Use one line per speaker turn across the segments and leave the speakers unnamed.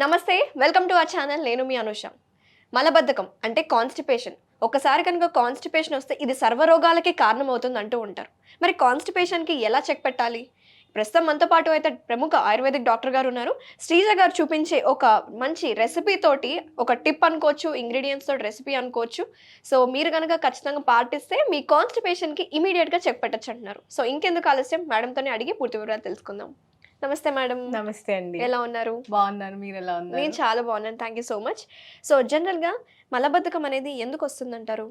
నమస్తే, welcome to our channel. నేను మీ అనుష. మలబద్ధకం అంటే కాన్స్టిపేషన్. ఒకసారి కనుక కాన్స్టిపేషన్ వస్తే ఇది సర్వరోగాలకి కారణమవుతుంది అంటూ ఉంటారు. మరి కాన్స్టిపేషన్కి ఎలా చెక్ పెట్టాలి? ప్రస్తుతం మనతో పాటు అయితే ప్రముఖ ఆయుర్వేదిక్ డాక్టర్ గారు ఉన్నారు. శ్రీజ గారు చూపించే ఒక మంచి రెసిపీ తోటి, ఒక టిప్ అనుకోవచ్చు, ఇంగ్రీడియంట్స్ తోటి రెసిపీ అనుకోవచ్చు. సో మీరు కనుక ఖచ్చితంగా పాటిస్తే మీ కాన్స్టిపేషన్కి ఇమీడియట్గా చెక్ పెట్టచ్చు అంటున్నారు. సో ఇంకెందుకు ఆలస్యం, మేడంతోనే అడిగి పూర్తి వివరాలు తెలుసుకుందాం. నమస్తే మేడం.
నమస్తే అండి.
ఎలా ఉన్నారు?
బాగున్నాను, మీరు ఎలా ఉన్నారు?
నేను చాలా బాగున్నాను, thank you so much. So జనరల్గా మలబద్ధకం అనేది ఎందుకు వస్తుందంటారు?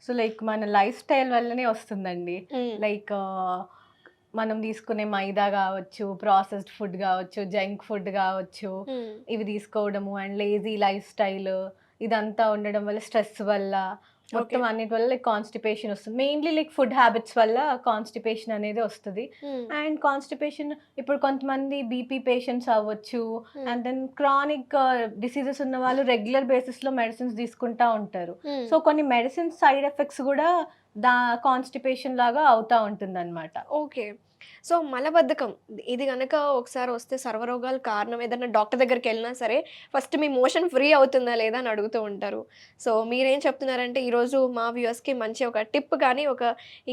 సో లైక్ మన లైఫ్ స్టైల్ వల్లనే వస్తుందండి. లైక్ మనం తీసుకునే మైదా కావచ్చు, ప్రాసెస్డ్ ఫుడ్ కావచ్చు, జంక్ ఫుడ్ కావచ్చు, ఇవి తీసుకోవడము అండ్ లేజీ లైఫ్ స్టైల్ ఇదంతా ఉండడం వల్ల, స్ట్రెస్ వల్ల, మొత్తం అన్నిటి వల్ల లైక్ కాన్స్టిపేషన్ వస్తుంది. మెయిన్లీ లైక్ ఫుడ్ హ్యాబిట్స్ వల్ల కాన్స్టిపేషన్ అనేది వస్తుంది. అండ్ కాన్స్టిపేషన్ ఇప్పుడు కొంతమంది బీపీ పేషెంట్స్ అవ్వచ్చు, అండ్ దెన్ క్రానిక్ డిసీజెస్ ఉన్న వాళ్ళు రెగ్యులర్ బేసిస్ లో మెడిసిన్స్ తీసుకుంటా ఉంటారు. సో కొన్ని మెడిసిన్స్ సైడ్ ఎఫెక్ట్స్ కూడా కాన్స్టిపేషన్ లాగా అవుతా ఉంటుంది అనమాట.
ఓకే. సో మలబద్ధకం ఇది కనుక ఒకసారి వస్తే సర్వరోగాలు కారణం. ఏదైనా డాక్టర్ దగ్గరికి వెళ్ళినా సరే ఫస్ట్ మీ మోషన్ ఫ్రీ అవుతుందా లేదా అని అడుగుతూ ఉంటారు. సో మీరేం చెప్తున్నారంటే ఈరోజు మా వ్యూవర్స్కి మంచి ఒక టిప్ కానీ ఒక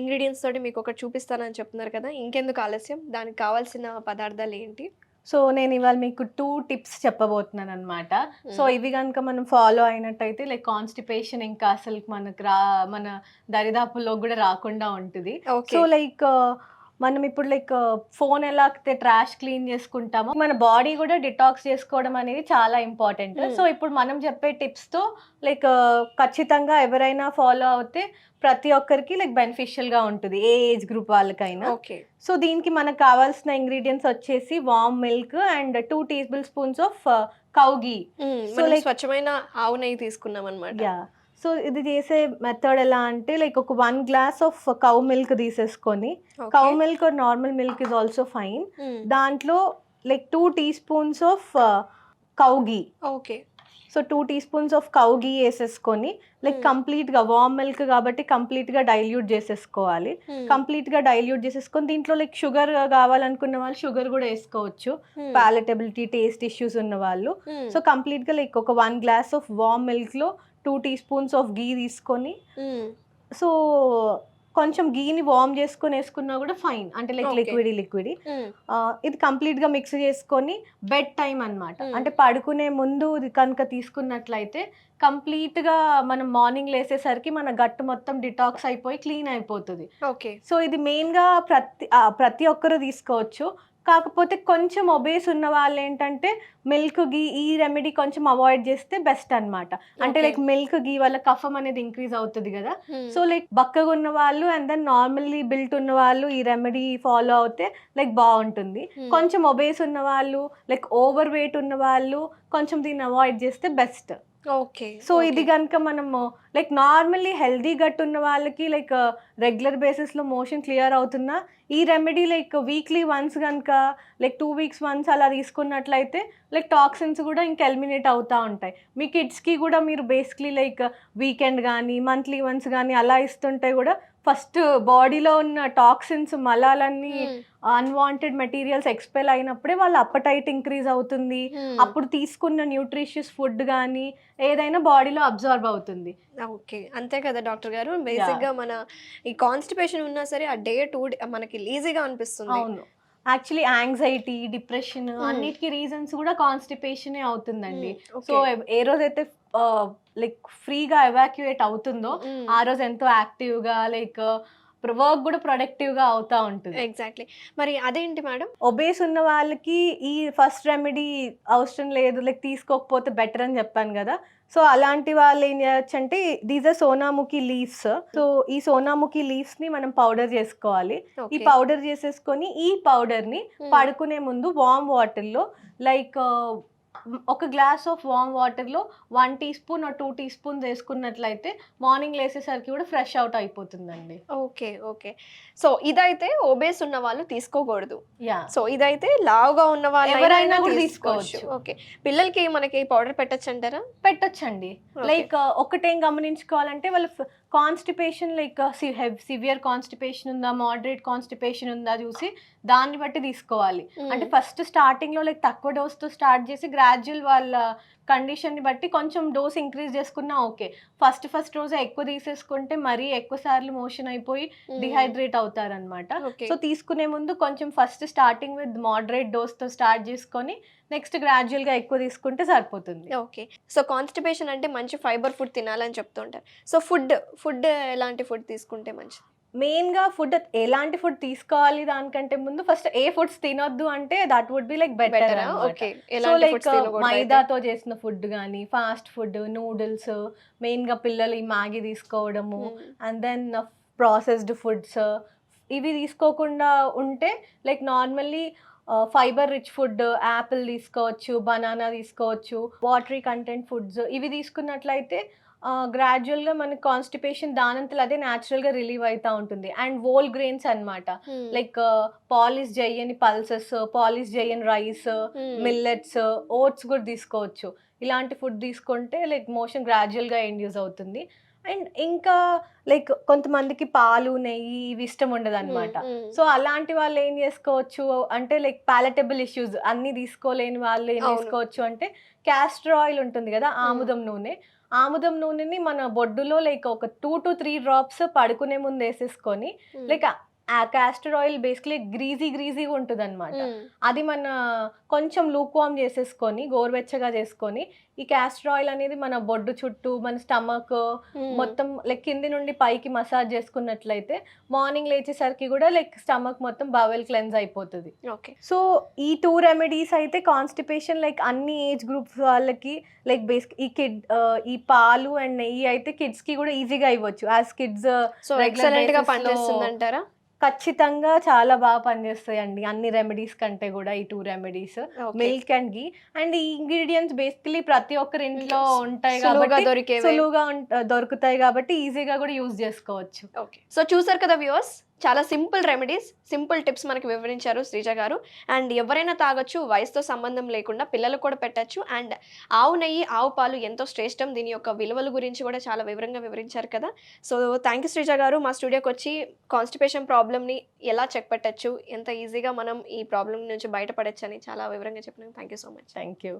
ఇంగ్రీడియంట్స్ తోటి మీకు ఒకటి చూపిస్తానని చెప్తున్నారు కదా, ఇంకెందుకు ఆలస్యం, దానికి కావాల్సిన పదార్థాలు ఏంటి?
సో నేను ఇవాళ మీకు 2 టిప్స్ చెప్పబోతున్నాను అనమాట. సో ఇవి కనుక మనం ఫాలో అయినట్టయితే లైక్ కాన్స్టిపేషన్ ఇంకా అసలు మన దరిదాపుల్లో కూడా రాకుండా ఉంటుంది. సో లైక్ మనం ఇప్పుడు లైక్ ఫోన్ ఎలా ట్రాష్ క్లీన్ చేసుకుంటామో మన బాడీ కూడా డిటాక్స్ చేసుకోవడం అనేది చాలా ఇంపార్టెంట్. సో ఇప్పుడు మనం చెప్పే టిప్స్తో లైక్ ఖచ్చితంగా ఎవరైనా ఫాలో అవుతే ప్రతి ఒక్కరికి లైక్ బెనిఫిషియల్ గా ఉంటుంది, ఏ ఏజ్ గ్రూప్ వాళ్ళకైనా. సో దీనికి మనకు కావాల్సిన ఇంగ్రీడియంట్స్ వచ్చేసి వామ్ milk and 2 table spoons of cow ghee.
So like స్వచ్ఛమైన ఆవు నెయ్యి తీసుకున్నాం అనమాట.
సో ఇది చేసే మెథడ్ ఎలా అంటే లైక్ ఒక 1 గ్లాస్ ఆఫ్ కౌ మిల్క్ తీసేసుకొని, cow milk or normal milk is also fine, దాంట్లో like 2 teaspoons of cow ghee.
Okay.
So 2 teaspoons of cow ghee వేసేసుకొని లైక్ కంప్లీట్గా వామ్ మిల్క్ కాబట్టి కంప్లీట్గా డైల్యూట్ చేసేసుకోవాలి. కంప్లీట్గా డైల్యూట్ చేసేసుకొని దీంట్లో లైక్ షుగర్ కావాలనుకున్న వాళ్ళు షుగర్ కూడా వేసుకోవచ్చు, పాలటబిలిటీ టేస్ట్ ఇష్యూస్ ఉన్న వాళ్ళు. సో కంప్లీట్గా లైక్ ఒక 1 గ్లాస్ ఆఫ్ వామ్ మిల్క్లో 2 టీ స్పూన్స్ ఆఫ్ ఘీ తీసుకొని, సో కొంచెం గీని వార్మ్ చేసుకొని వేసుకున్నా కూడా ఫైన్, అంటే లైక్ లిక్విడ్. ఇది కంప్లీట్గా మిక్స్ చేసుకొని బెడ్ టైం అనమాట, అంటే పడుకునే ముందు ఇది కనుక తీసుకున్నట్లయితే కంప్లీట్గా మనం మార్నింగ్ లేసేసరికి మన గట్టు మొత్తం డిటాక్స్ అయిపోయి క్లీన్ అయిపోతుంది.
ఓకే. సో
ఇది మెయిన్గా ప్రతి ఒక్కరు తీసుకోవచ్చు. కాకపోతే కొంచెం ఒబేస్ ఉన్న వాళ్ళు ఏంటంటే మిల్క్ గీ ఈ రెమెడీ కొంచెం అవాయిడ్ చేస్తే బెస్ట్ అనమాట. అంటే లైక్ మిల్క్ గీ వల్ల కఫం అనేది ఇంక్రీజ్ అవుతుంది కదా. సో లైక్ బక్కగా ఉన్న వాళ్ళు అండ్ దెన్ నార్మల్లీ బిల్ట్ ఉన్న వాళ్ళు ఈ రెమెడీ ఫాలో అవుతే లైక్ బాగుంటుంది. కొంచెం ఒబేస్ ఉన్న వాళ్ళు, లైక్ ఓవర్ వెయిట్ ఉన్న వాళ్ళు కొంచెం దీన్ని అవాయిడ్ చేస్తే బెస్ట్.
ఓకే.
సో ఇది కనుక మనము లైక్ నార్మల్లీ హెల్దీ గట్ ఉన్న వాళ్ళకి లైక్ రెగ్యులర్ బేసిస్లో మోషన్ క్లియర్ అవుతున్నా ఈ రెమెడీ లైక్ వీక్లీ వన్స్ కనుక లైక్ 2 వీక్స్ వన్స్ అలా తీసుకున్నట్లయితే లైక్ టాక్సిన్స్ కూడా ఇంకా ఎలిమినేట్ అవుతూ ఉంటాయి. మీ కిడ్స్కి కూడా మీరు బేసిక్లీ లైక్ వీకెండ్ కానీ మంత్లీ వన్స్ కానీ అలా ఇస్తుంటే కూడా ఫస్ట్ బాడీలో ఉన్న టాక్సిన్స్ మలాలన్నీ అన్వాంటెడ్ మెటీరియల్స్ ఎక్స్పెల్ అయినప్పుడే వాళ్ళ అప్పటైట్ ఇంక్రీజ్ అవుతుంది. అప్పుడు తీసుకున్న న్యూట్రిషియస్ ఫుడ్ కానీ ఏదైనా బాడీలో అబ్జర్వ్ అవుతుంది.
ఓకే, అంతే కదా డాక్టర్ గారు. బేసిక్ గా మన ఈ కాన్స్టిపేషన్ ఉన్నా సరే ఆ డే 2 మనకి ఈజీగా అనిపిస్తుంది.
అవును, యాక్చువల్లీ యాంగ్జైటీ, డిప్రెషన్ అన్నిటికీ రీజన్స్ కూడా కాన్స్టిపేషనే అవుతుందండి. సో ఏ రోజైతే లైక్ ఫ్రీగా ఎవాక్యుయేట్ అవుతుందో ఆ రోజు ఎంతో యాక్టివ్గా లైక్ వర్క్ కూడా ప్రొడక్టివ్గా అవుతా ఉంటుంది.
ఎగ్జాక్ట్లీ. మరి అదేంటి మేడం?
ఒబేస్ ఉన్న వాళ్ళకి ఈ ఫస్ట్ రెమెడీ అవసరం లేదు, లైక్ తీసుకోకపోతే బెటర్ అని చెప్పాను కదా. సో అలాంటి వాళ్ళు ఏం చేయొచ్చు అంటే దీస్ ఆర్ సోనాముఖి లీవ్స్. సో ఈ సోనాముఖి లీవ్స్ ని మనం పౌడర్ చేసుకోవాలి. ఈ పౌడర్ చేసేసుకొని ఈ పౌడర్ ని పడుకునే ముందు వార్మ్ వాటర్ లో లైక్ ఒక గ్లాస్ ఆఫ్ వార్మ్ వాటర్లో 1 టీ స్పూన్ 2 టీ స్పూన్స్ వేసుకున్నట్లయితే మార్నింగ్ లేసేసరికి కూడా ఫ్రెష్ అవుట్ అయిపోతుందండి.
ఓకే. ఓకే. సో ఇదైతే ఒబేస్ ఉన్న వాళ్ళు తీసుకోకూడదు. సో ఇదైతే లావుగా ఉన్న వాళ్ళు
ఎవరైనా కూడా తీసుకోవచ్చు.
ఓకే. పిల్లలకి మనకి పౌడర్ పెట్టచ్చు అంటారా?
పెట్టొచ్చండి. లైక్ ఒకటేం గమనించుకోవాలంటే వాళ్ళు కాన్స్టిపేషన్ లైక్ సివియర్ కాన్స్టిపేషన్ ఉందా, మోడరేట్ కాన్స్టిపేషన్ ఉందా చూసి దాన్ని బట్టి తీసుకోవాలి. అంటే ఫస్ట్ స్టార్టింగ్లో లైక్ తక్కువ డోస్తో స్టార్ట్ చేసి గ్రాడ్యువల్ వాళ్ళ కండిషన్ని బట్టి కొంచెం డోస్ ఇంక్రీజ్ చేసుకున్నా ఓకే. ఫస్ట్ రోజు ఎక్కువ తీసేసుకుంటే మరీ ఎక్కువ సార్లు మోషన్ అయిపోయి డిహైడ్రేట్ అవుతారనమాట. సో తీసుకునే ముందు కొంచెం ఫస్ట్ స్టార్టింగ్ విత్ మోడరేట్ డోస్తో స్టార్ట్ చేసుకొని నెక్స్ట్ గ్రాడ్యువల్గా ఎక్కువ తీసుకుంటే సరిపోతుంది.
ఓకే. సో కాన్స్టిపేషన్ అంటే మంచి ఫైబర్ ఫుడ్ తినాలని చెప్తుంటారు. సో ఫుడ్ ఎలాంటి ఫుడ్ తీసుకుంటే మంచిది?
మెయిన్గా ఫుడ్ ఎలాంటి ఫుడ్ తీసుకోవాలి దానికంటే ముందు ఫస్ట్ ఏ ఫుడ్స్ తినొద్దు అంటే that would be like better. So like మైదాతో చేసిన ఫుడ్ కానీ ఫాస్ట్ ఫుడ్, నూడిల్స్, మెయిన్గా పిల్లలు ఈ మ్యాగీ తీసుకోవడము అండ్ దెన్ ప్రాసెస్డ్ ఫుడ్స్ ఇవి తీసుకోకుండా ఉంటే like normally fibre rich food Apple తీసుకోవచ్చు, బనానా తీసుకోవచ్చు, వాటరీ కంటెంట్ ఫుడ్స్ ఇవి తీసుకున్నట్లయితే గ్రాడ్యువల్గా మనకి కాన్స్టిపేషన్ దానంతలో అదే న్యాచురల్గా రిలీవ్ అవుతూ ఉంటుంది. అండ్ హోల్ గ్రెయిన్స్ అనమాట, లైక్ పాలిష్ చేయని పల్సెస్, పాలిష్ చేయని రైస్, మిల్లెట్స్, ఓట్స్ కూడా తీసుకోవచ్చు. ఇలాంటి ఫుడ్ తీసుకుంటే లైక్ మోషన్ గ్రాడ్యువల్గా ఇండ్యూస్ అవుతుంది. అండ్ ఇంకా లైక్ కొంతమందికి పాలు, నెయ్యి ఇవి ఇష్టం ఉండదు అనమాట. సో అలాంటి వాళ్ళు ఏం చేసుకోవచ్చు అంటే లైక్ పాలటబుల్ ఇష్యూస్ అన్ని తీసుకోలేని వాళ్ళు ఏం చేసుకోవచ్చు అంటే క్యాస్టర్ ఆయిల్ ఉంటుంది కదా, ఆముదం నూనెని మన బొడ్డులో లైక్ ఒక 2 to 3 డ్రాప్స్ పడుకునే ముందు వేసేసుకొని లైక్ ఆ క్యాస్టర్ ఆయిల్ బేసిక్లీ గ్రీజీగా ఉంటుంది అనమాట. అది మన కొంచెం లూక్వామ్ చేసేసుకొని గోరువెచ్చగా చేసుకొని ఈ క్యాస్టర్ ఆయిల్ అనేది మన బొడ్డు చుట్టూ, మన స్టమక్ మొత్తం లైక్ కింది నుండి పైకి మసాజ్ చేసుకున్నట్లయితే మార్నింగ్ లేచేసరికి కూడా లైక్ స్టమక్ మొత్తం బవెల్ క్లెన్స్ అయిపోతుంది.
ఓకే.
సో ఈ 2 రెమెడీస్ అయితే కాన్స్టిపేషన్ లైక్ అన్ని ఏజ్ గ్రూప్స్ వాళ్ళకి లైక్ బేసిక్ ఈ పాలు అండ్ నెయ్యి అయితే కిడ్స్ కి కూడా ఈజీగా ఇవ్వచ్చు. యాజ్ కిడ్స్
సో ఎక్సలెంట్ గా పనిచేస్తుందంటారా?
ఖచ్చితంగా చాలా బాగా పనిచేస్తాయండి అన్ని రెమెడీస్ కంటే కూడా ఈ 2 remedies, milk and ghee. And ఈ ఇంగ్రీడియంట్స్ బేసికలీ ప్రతి ఒక్కరి ఇంట్లో ఉంటాయి కాబట్టి సులువుగా దొరుకుతాయి కాబట్టి ఈజీగా కూడా యూజ్ చేసుకోవచ్చు.
ఓకే. సో చూసారు కదా వ్యూవర్స్, చాలా సింపుల్ రెమెడీస్, సింపుల్ టిప్స్ మనకి వివరించారు శ్రీజ గారు. అండ్ ఎవరైనా తాగొచ్చు, వయసుతో సంబంధం లేకుండా పిల్లలకు కూడా పెట్టచ్చు. అండ్ ఆవు నెయ్యి, ఆవు పాలు ఎంతో శ్రేష్టం, దీని యొక్క విలువల గురించి కూడా చాలా వివరంగా వివరించారు కదా. సో థ్యాంక్ యూ శ్రీజ గారు, మా స్టూడియోకి వచ్చి కాన్స్టిపేషన్ ప్రాబ్లమ్ని ఎలా చెక్ పెట్టచ్చు, ఎంత ఈజీగా మనం ఈ ప్రాబ్లం నుంచి బయటపడచ్చు అని చాలా వివరంగా చెప్పినాం. Thank you so much.
Thank you.